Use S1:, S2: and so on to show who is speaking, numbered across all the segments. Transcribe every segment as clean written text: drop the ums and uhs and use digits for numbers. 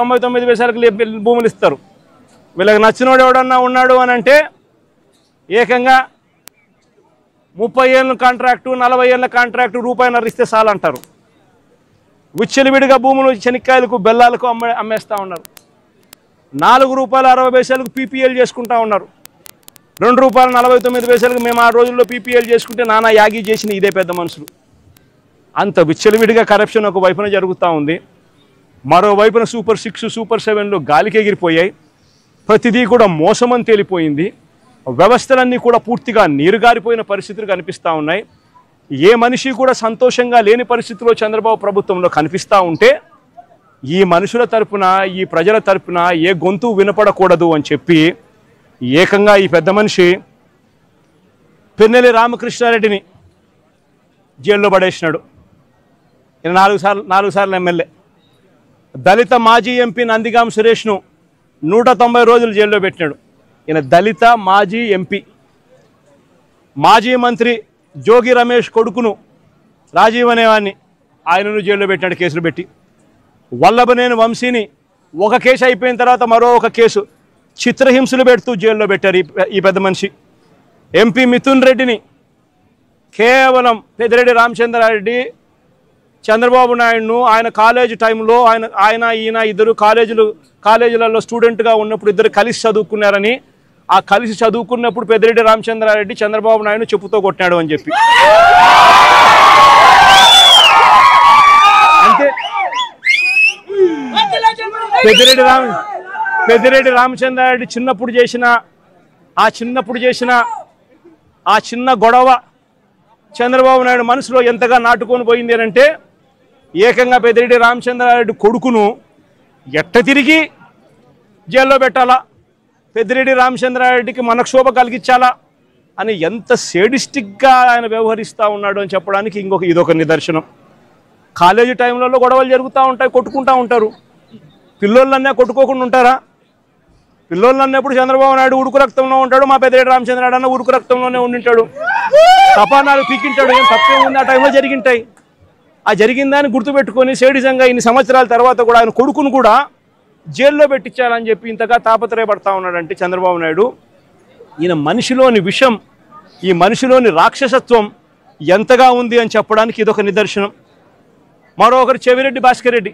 S1: 99 పైసలకు భూములు ఇస్తారు. వీళ్ళకి నచ్చినోడు ఎవడన్నా ఉన్నాడు అని అంటే ఏకంగా 30 ఏళ్ళ కాంట్రాక్టు 40 ఏళ్ళ కాంట్రాక్టు రూపాయిన్నర ఇస్తే చాలు అంటారు. విచ్చలవిడిగా భూములు శనిక్కాయలకు బెల్లాలకు అమ్మేస్తూ ఉన్నారు. 4 రూపాయల 60 పైసలకు పీపీఎల్ చేసుకుంటా ఉన్నారు. 2 రూపాయల 49 పైసలకు మేము ఆ రోజుల్లో పీపీఎల్ చేసుకుంటే నానా యాగి చేసిన ఇదే పెద్ద మనుషులు. అంత విచ్చలవిడిగా కరప్షన్ ఒక వైపున జరుగుతూ ఉంది. మరోవైపున సూపర్ 6 సూపర్ 7లు గాలికి ఎగిరిపోయాయి. ప్రతిదీ కూడా మోసమని తేలిపోయింది. వ్యవస్థలన్నీ కూడా పూర్తిగా నీరుగారిపోయిన పరిస్థితులు కనిపిస్తూ ఉన్నాయి. ఏ మనిషి కూడా సంతోషంగా లేని పరిస్థితిలో చంద్రబాబు ప్రభుత్వంలో కనిపిస్తూ ఉంటే ఈ మనుషుల తరపున ఈ ప్రజల తరపున ఏ గొంతు వినపడకూడదు అని చెప్పి ఏకంగా ఈ పెద్ద మనిషి పిన్నెల్లి రామకృష్ణారెడ్డిని జైల్లో పడేసినాడు. ఈయన 4 సార్లు ఎమ్మెల్యే. దళిత మాజీ ఎంపీ నందిగాం సురేష్ను 190 రోజులు జైల్లో పెట్టినాడు. ఈయన దళిత మాజీ ఎంపీ. మాజీ మంత్రి జోగి రమేష్ కొడుకును రాజీవ్ అనేవాడిని ఆయనను జైల్లో పెట్టినాడు కేసులు పెట్టి. వల్లభనేని వంశీని ఒక కేసు అయిపోయిన తర్వాత మరో ఒక కేసు చిత్రహింసలు పెడుతూ జైల్లో పెట్టారు ఈ పెద్ద మనిషి. ఎంపీ మిథున్ రెడ్డిని కేవలం పెద్దిరెడ్డి రామచంద్రారెడ్డి చంద్రబాబు నాయుడును ఆయన కాలేజ్ టైంలో ఈయన ఇద్దరు కాలేజీలలో స్టూడెంట్గా ఉన్నప్పుడు ఇద్దరు కలిసి చదువుకున్నారని, ఆ కలిసి చదువుకున్నప్పుడు పెద్దిరెడ్డి రామచంద్రారెడ్డి చంద్రబాబు నాయుడు చెప్పుతో కొట్టాడు అని చెప్పి. అంతే. పెద్దిరెడ్డి రామచంద్రారెడ్డి చిన్నప్పుడు చేసిన ఆ చిన్న గొడవ చంద్రబాబు నాయుడు మనసులో ఎంతగా నాటుకొని పోయింది అని అంటే ఏకంగా పెద్దిరెడ్డి రామచంద్రారెడ్డి కొడుకును ఎట్ట తిరిగి జైల్లో పెట్టాలా, పెద్దిరెడ్డి రామచంద్రారెడ్డికి మనక్షోభ కలిగించాలా అని ఎంత సేడిస్టిక్గా ఆయన వ్యవహరిస్తూ ఉన్నాడు అని చెప్పడానికి ఇదొక నిదర్శనం. కాలేజీ టైంలలో గొడవలు జరుగుతూ ఉంటాయి, కొట్టుకుంటూ ఉంటారు. పిల్లోళ్ళన్నా కొట్టుకోకుండా ఉంటారా? పిల్లోళ్ళు అన్నప్పుడు చంద్రబాబు నాయుడు ఉడుకు రక్తంలో ఉంటాడు, మా పెద్దిరెడ్డి రామచంద్రారెడ్డి అన్న ఉడుకు రక్తంలోనే ఉండింటాడు. తపానాలు పీకింటాడు. ఏం తప్పేముంది? ఆ టైంలో జరిగింటాయి. ఆ జరిగిందాన్ని గుర్తుపెట్టుకొని సేడిజంగా ఇన్ని సంవత్సరాల తర్వాత కూడా ఆయన కొడుకును కూడా జైల్లో పెట్టించాలని చెప్పి ఇంతగా తాపత్రయపడతా ఉన్నాడంటే చంద్రబాబు నాయుడు. ఈయన మనిషిలోని విషం, ఈ మనిషిలోని రాక్షసత్వం ఎంతగా ఉంది అని చెప్పడానికి ఇదొక నిదర్శనం. మరొకరు చెవిరెడ్డి భాస్కర్ రెడ్డి.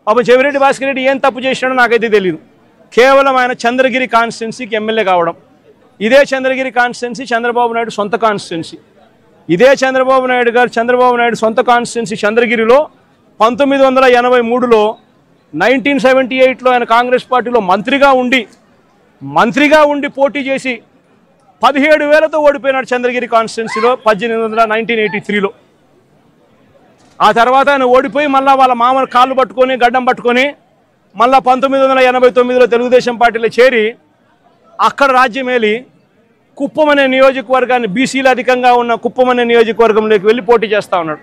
S1: పాపం చెవిరెడ్డి భాస్కర్ రెడ్డి ఏం తప్పు చేసినాడో నాకైతే తెలియదు. కేవలం ఆయన చంద్రగిరి కాన్స్టిట్యున్సీకి ఎమ్మెల్యే కావడం. ఇదే చంద్రగిరి కాన్స్టిట్యున్సీ చంద్రబాబు నాయుడు సొంత కాన్స్టిట్యున్సీ. ఇదే చంద్రబాబు నాయుడు సొంత కాన్స్టిట్యున్సీ చంద్రగిరిలో 1983లో 1978లో ఆయన కాంగ్రెస్ పార్టీలో మంత్రిగా ఉండి పోటీ చేసి 17,000తో ఓడిపోయినాడు చంద్రగిరి కాన్స్టిట్యున్సీలో 1983లో. ఆ తర్వాత ఆయన ఓడిపోయి మళ్ళీ వాళ్ళ మామూలు కాళ్ళు పట్టుకొని గడ్డం పట్టుకొని మళ్ళీ 1989లో తెలుగుదేశం పార్టీలో చేరి అక్కడ రాజ్యమేలి కుప్పం అనే నియోజకవర్గాన్ని బీసీలు అధికంగా ఉన్న కుప్పం అనే నియోజకవర్గంలోకి వెళ్ళి పోటీ చేస్తూ ఉన్నాడు.